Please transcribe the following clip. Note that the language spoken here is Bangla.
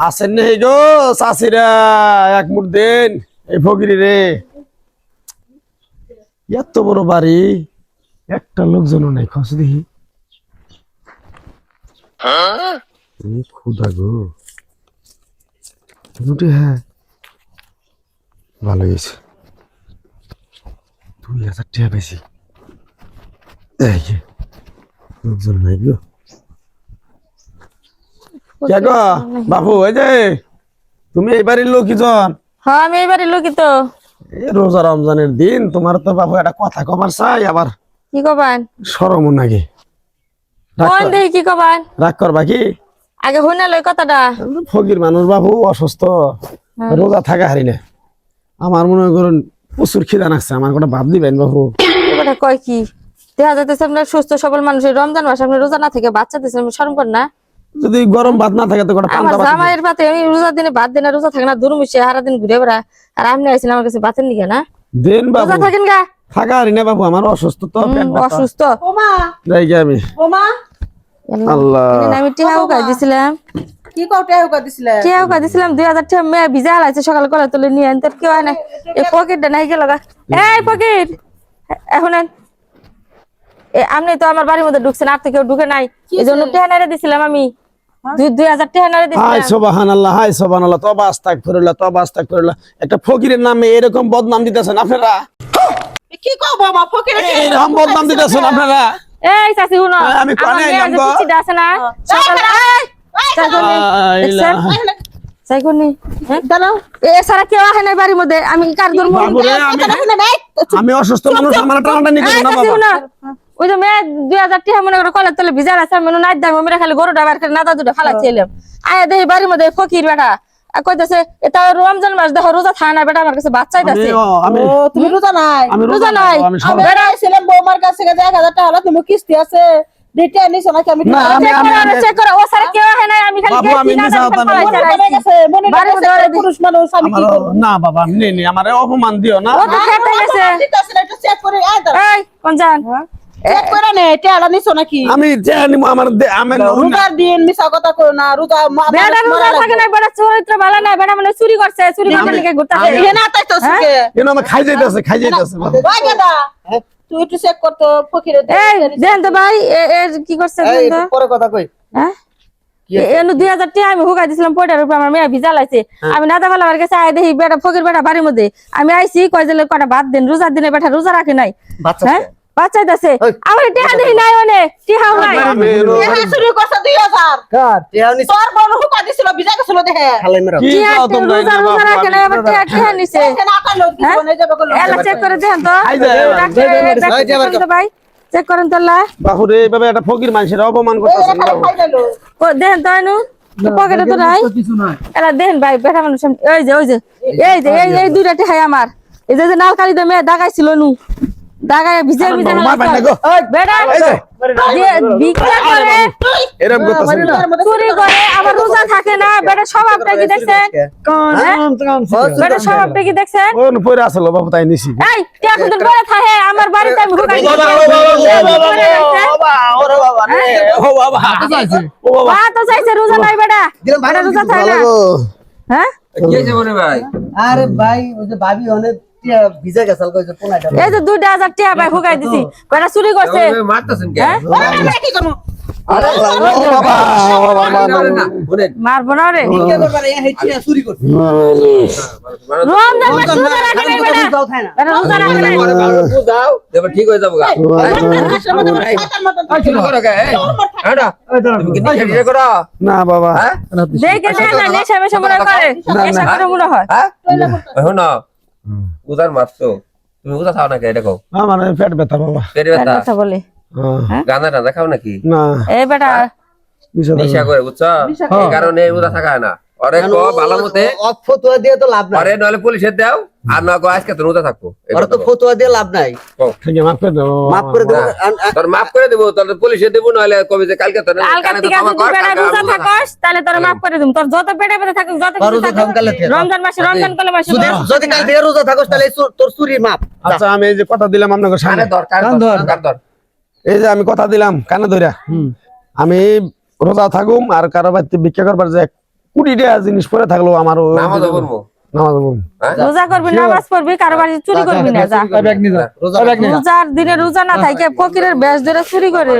আসেন নেই গো চাষিরা এক মুঠ দেন এই ফকিরি রে এত বড় বাড়ি একটা লোকজনও নাই খস দেখি খুদা গো রুটি হ্যাঁ ভালো হয়েছে 2000 টাকা বেশি লোকজন নাই গো কে গো বাবু এই যে তুমি এই বাড়ির লোক জন? হ্যাঁ আমি এই বাড়ির লোকই তো। রোজা রমজানের দিন তোমার তো বাবু একটা কথা কবার চাই আবার কি কবান শরম নাকি কোন দেখি কি কবান রাগ করবা কি আগে হইনা লই কথাটা ফকির মানুষ বাবু অসুস্থ রোজা থাকা হারি না আমার মনে করুন প্রচুর খিদা লাগছে আমার কথা ভাব দিবেন বাবু কথা কয় কি দেখা যাইতেছে আপনার সুস্থ সবল মানুষের রমজান মাস আপনি রোজা না থেকে বাচ্চা দিচ্ছেন শরম কর না যদি গরম ভাত না থাকে তো কটা আমার জামাইয়ের ভাতে আমি রোজা দিনে ভাত দিনে রোজা থাকে না দুরুমিশে সারা দিন ঘুরে বেড়া আর আপনি আইছেন আমার কাছে ভাতের নিকে না দেন বাবু রোজা থাকেন গা থাকা হারি না বাবু আমার অসুস্থ তো পেট ব্যথা অসুস্থ ওমা যাই গে আমি ওমা আল্লাহ আমি টিহাও কাজ দিছিলাম কি কওটা হুকা দিছিলে টিহাও কাজ দিছিলাম 2000 টাকা মেয়ে ভিজা হালাইছে সকাল করে তুলে নিয়ে আনতে কেউ হয় না এই পকেটটা নাই গেল গা এই পকেট এখন আপনি তো আমার বাড়ির মধ্যে ঢুকছেন আর তো কেউ ঢুকে নাই এই জন্য টিহা নাইরে দিছিলাম আমি 2000 টাকা নাইরে হাই দিছিলাম সুবহানাল্লাহ হাই সুবহানাল্লাহ তওবা আস্তাগফিরুল্লাহ একটা ফকিরের নামে এরকম বদনাম দিতেছেন আপনারা কি কও বাবা ফকির এরকম বদনাম দিতেছেন আপনারা এই চাচি শুনো আমি কানে আমার আইলাম মেয়ে গো। যে পিচ্চিটা আছে না সকাল সাইকনি দাঁড়াও এ সারা কেউ আহে নাই বাড়ির মধ্যে আমি কার ধর্ম বাবুরে আমি অসুস্থ মানুষ আমার টানাটা নিয়ে এই না চাচি বাবা শুনো ওই যে মেয়ে 2000 টাকা মনে করে কলের তলে ভিজা আছে মনে নাই দাম মেরে খালি গরুটা বার করে নাদা দুটো ফালা ছিলাম আয় দেখি বাড়ির মধ্যে ফকির বেটা কইতাছে এটা রমজান মাস দেখো রোজা থাকে না বেটা আমার কাছে বাচ্চাই দাছে আমি ও তুমি রোজা নাই আমি রোজা নাই। আমি আমি বেড়াইছিলাম বৌমার কাছে 1000 টাকা হলো তুমি কিস্তি আছে দিতে নিছো নাকি আমি না, চেক করে ও সারা কেউ আহে নাই আমি খালি বাবু, আমি গেছি না মিছা কথা ফালাই বলবো না। ছাড়াইছি। গেছে মনে বাড়ির মধ্যে ওরা পুরুষ মানুষ আমি কি করব না বাবা নেই আমারে অপমান দিও না ও তো খেতে গেছে দিতাছ না একটু চেক করে আয় দাও এই কোন জান চেক করে নে টাকা নিছো নাকি আমি জানি আমার আমি রোজার দিন মিছা কথা কই না রোজা বেটা রোজা থাকে না বেটা চরিত্র ভালো না বেটা মানে চুরি করছে চুরি করতে লিখে ঘুরতাছে এ না তাই তো সুকে কেন আমি খাই যাইতেছে বাবু ভাই দাদা তুই একটু চেক কর তো ফকিরে এই দেন তো ভাই এর কি করছে দেন তো পরে কথা কই হ্যাঁ এনু 2000 টাকা আমি হুকাই দিছিলাম পয়টার উপর আমার মেয়ে ভিজা লাইছে আমি নাদা বেলা আমার কাছে আয় দেখি বেটা ফকির বেটা বাড়ির মধ্যে আমি আইছি কয় যে কটা ভাত দেন রোজার দিনে বেটা রোজা রাখে নাই বাচ্চা হ্যাঁ বাচ্চা দাসে আমার টাকা দেই নাই ওনে টিহাও নাই এ শুরু করছ 2000 কার টেহানি তোর বড় হুকা দিছিল বিজা গেছিল দেখে খালাই মেরা কি টিহা কও তোমরা রোজা রোজা রাখে নাই আবার টাকা নিছে না কালো কি বনে যাবে কল এলা চেক করে দেন তো খাই যায়। ভাই চেক করেন তো লা বাবু রে এইভাবে একটা ফকির মানুষের অপমান করতেছেন বাবু খাই গেল ও দেন তো আইনু পকেটে তো নাই কিছু নাই এলা দেন ভাই বেটা মানুষ ওই যে এই দুইটা টাকা আমার এই যে নালকালি দমে দাগাইছিল নু দাগায় ভিজে ভিজে মার পাই না গো। বেটা এই যে ভিক্ষা করে এরকম করতেছেন চুরি করে আবার রোজা থাকে না বেটা স্বভাবটা কি দেখছেন বেটা স্বভাবটা কি দেখছেন কোন পয়রা আসলো বাবু তাই নিছি এই টিয়া কুদুর করে থাকে আমার বাড়িতে আমি হুকাই ওরে বাবা রে ও বাবা ও বাবা মা তো চাইছে রোজা নাই বেটা বেটা রোজা থাকে না হ্যাঁ কি হয়েছে মনে ভাই আরে ভাই ওই যে ভাবি অনেক ভিজা গেছাল কইছে পোনাটা এই যে 2000 টাকা ভাই হুকাই দিছি বেটা চুরি করছে মারতেছেন কে কি করব আরে ও বাবা মারবো না রে কে করবা এই হেচিয়া চুরি করছে রমজান মাস রোজা রাখে নাই বেটা যাও থাই না বেটা রোজা রাখে নাই বুঝাও দেব ঠিক হয়ে যাবো গা শুরু করো গে হ্যাঁ তুমি কি নিজে করো না বাবা হ্যাঁ দেখে দেন না নেশা মেশা মনে করে নেশা করে মনে হয় হ্যাঁ শোনো উদার মারছো তুমি উদা খাও নাকি এটা কও আমার পেট ব্যথা বাবা পেটে ব্যথা কথা বলে গাঁদা টান্দা খাও নাকি না এই বেটা বিষয় নেশা করে বুঝছো এই কারণে উদা থাকা না আরে কো ভালো মতে অক ফতোয়া দিয়ে তো লাভ নাই আরে নলে পুলিশে দাও আর না কো আজকে তো উদা থাকবো আর তো ফতোয়া দিয়ে লাভ নাই ঠিক আছে মাফ করে দাও মাফ করে দেব তোর মাফ করে দেবো তোর পুলিশে দেবো নলে কবে যে কালকে তোর কালকে থেকে যদি বেটা রোজা থাকস তাহলে তোর মাফ করে দিম তোর যত পেটে পেটে থাকুক যত কিছু রোজা থাকুক, থাকুক কালে থেকে। রমজান মাসে রমজান কলে মাসে যদি কাল দিয়ে রোজা থাকস তাহলে তোর চুরি মাপ আচ্ছা আমি এই যে কথা দিলাম আপনাকে সামনে দরকার দরকার এই যে আমি কথা দিলাম কানে ধইরা আমি রোজা থাকুম আর কারো বাড়িতে ভিক্ষা করবার যে কোটি টাকা জিনিস পরে থাকলো আমার নামাজ পড়বো নামাজ পড়বো। হ্যাঁ রোজা করবি নামাজ পড়বি কারো বাড়ি চুরি করবি না যা রোজা রোজার দিনে রোজা না থাকে ফকিরের বেশ ধরে চুরি করে